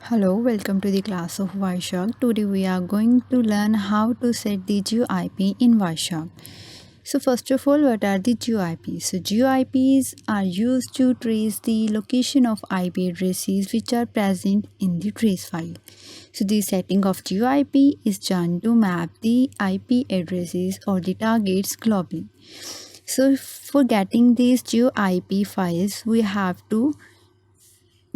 Hello, welcome to the class of Wireshark. Today we are going to learn how to set the GeoIP in Wireshark. So first of all, what are the GeoIPs? So GeoIPs are used to trace the location of IP addresses which are present in the trace file. So the setting of GeoIP is done to map the IP addresses or the targets globally. So for getting these GeoIP files, we have to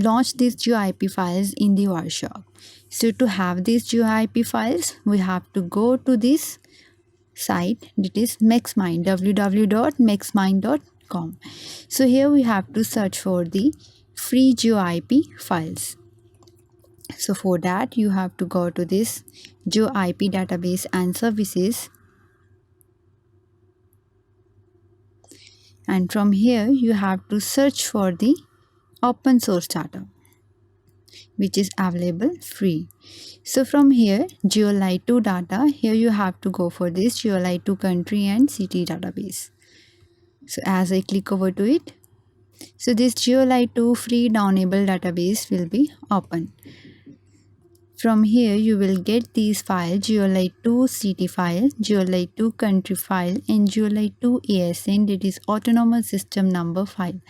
launch these GeoIP files in the Wireshark. So to have these GeoIP files, we have to go to this site, that is MaxMind, www.maxmind.com. So here we have to search for the free GeoIP files. So for that you have to go to this GeoIP database and services, and from here you have to search for the open source data which is available free. So from here GeoLite 2 data, here you have to go for this GeoLite 2 country and city database. So as I click over to it, so this GeoLite 2 free downloadable database will be open. From here you will get these files: GeoLite 2 city file, GeoLite 2 country file, and GeoLite 2 ASN, that is autonomous system number file.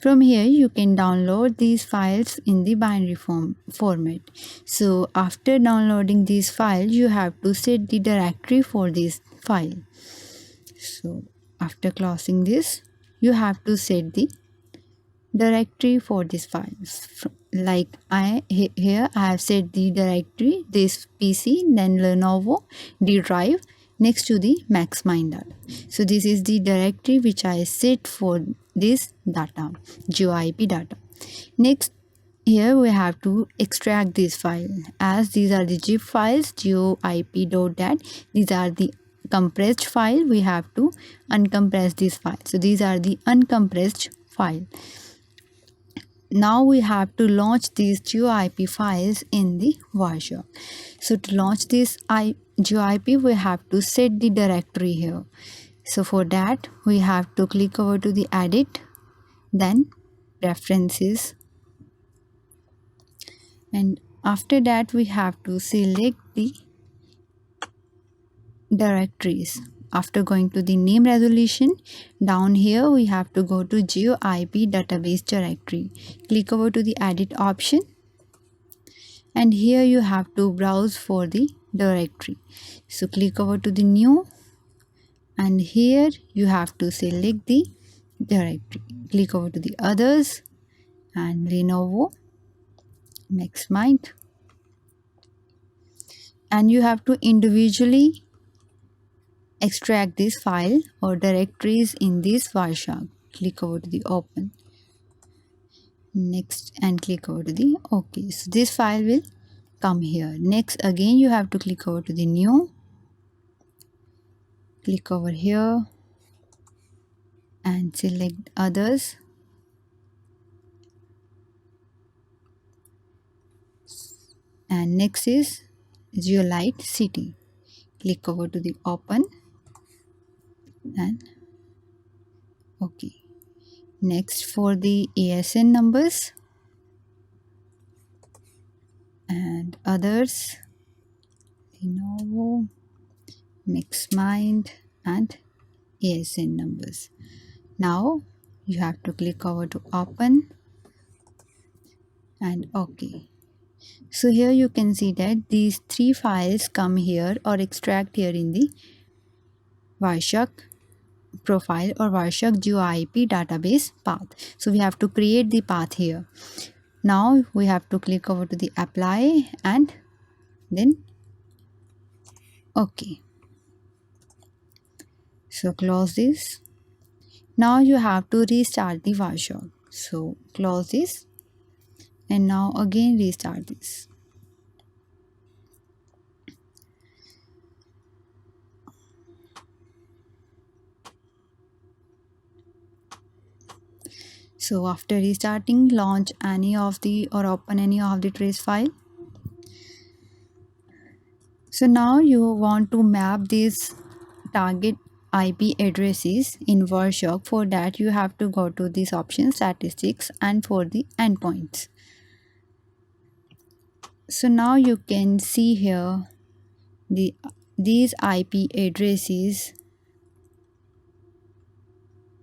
From here you can download these files in the binary format. So after downloading these files, you have to set the directory for this file. So after closing this, you have to set the directory for this files. Like here I have set the directory, this PC, then Lenovo, the drive, next to the MaxMind data. So this is the directory which I set for this data, GeoIP data. Next, here we have to extract this file, as these are the zip files, geoip.dat. These are the compressed file. We have to uncompress this file. So these are the uncompressed file. Now we have to launch these GeoIP files in the Wireshark. So to launch this GeoIP, we have to set the directory here. So for that, we have to click over to the edit, then preferences, and after that we have to select the directories. After going to the name resolution, down here we have to go to GeoIP database directory. Click over to the edit option, and here you have to browse for the directory. So click over to the new, and here you have to select the directory. Click over to the others and Lenovo, MaxMind, and you have to individually extract this file or directories in this Wireshark. Click over to the open, next, and click over to the OK. So this file will come here. Next, again you have to click over to the new, click over here and select others, and next is GeoLite city. Click over to the open and OK. Next, for the ASN numbers and others, Lenovo, MaxMind, and ASN numbers. Now you have to click over to open and OK. So here you can see that these three files come here or extract here in the Wireshark profile or Wireshark GeoIP database path. So we have to create the path here. Now we have to click over to the apply and then OK. So close this. Now you have to restart the Wireshark. So close this, and now again restart this. So after restarting, launch any of the or open any of the trace file. So now you want to map these target IP addresses in Wireshark. For that you have to go to this option, statistics, and for the endpoints. So now you can see here the these IP addresses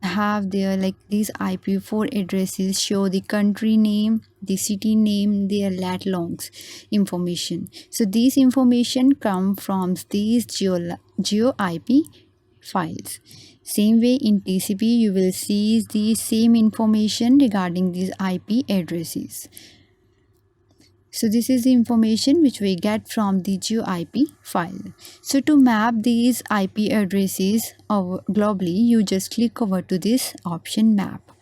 have their, like, these IP4 addresses show the country name, the city name, their lat longs information. So these information come from these geo IP files. Same way in TCP you will see the same information regarding these IP addresses. So this is the information which we get from the GeoIP file. So to map these IP addresses globally, you just click over to this option map.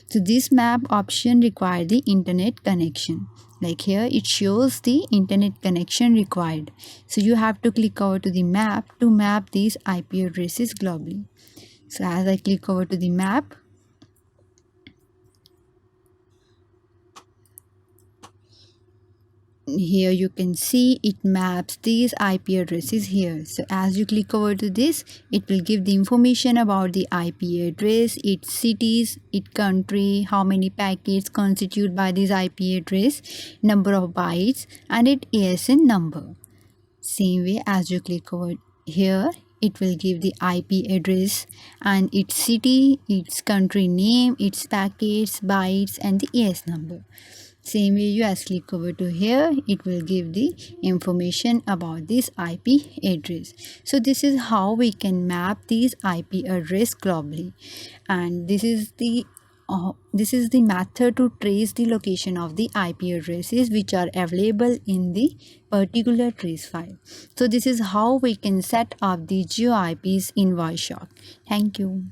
So this map option requires the internet connection. Like here it shows the internet connection required. So you have to click over to the map to map these IP addresses globally. So as I click over to the map, here you can see it maps these IP addresses here. So as you click over to this, it will give the information about the IP address, its cities, its country, how many packets constitute by this IP address, number of bytes, and its ASN number. Same way as you click over here, it will give the IP address and its city, its country name, its packets, bytes, and the AS number. Same way you as click over to here, it will give the information about this IP address. So this is how we can map these IP address globally, and this is the method to trace the location of the IP addresses which are available in the particular trace file. So this is how we can set up the GeoIPs in Wireshark. Thank you.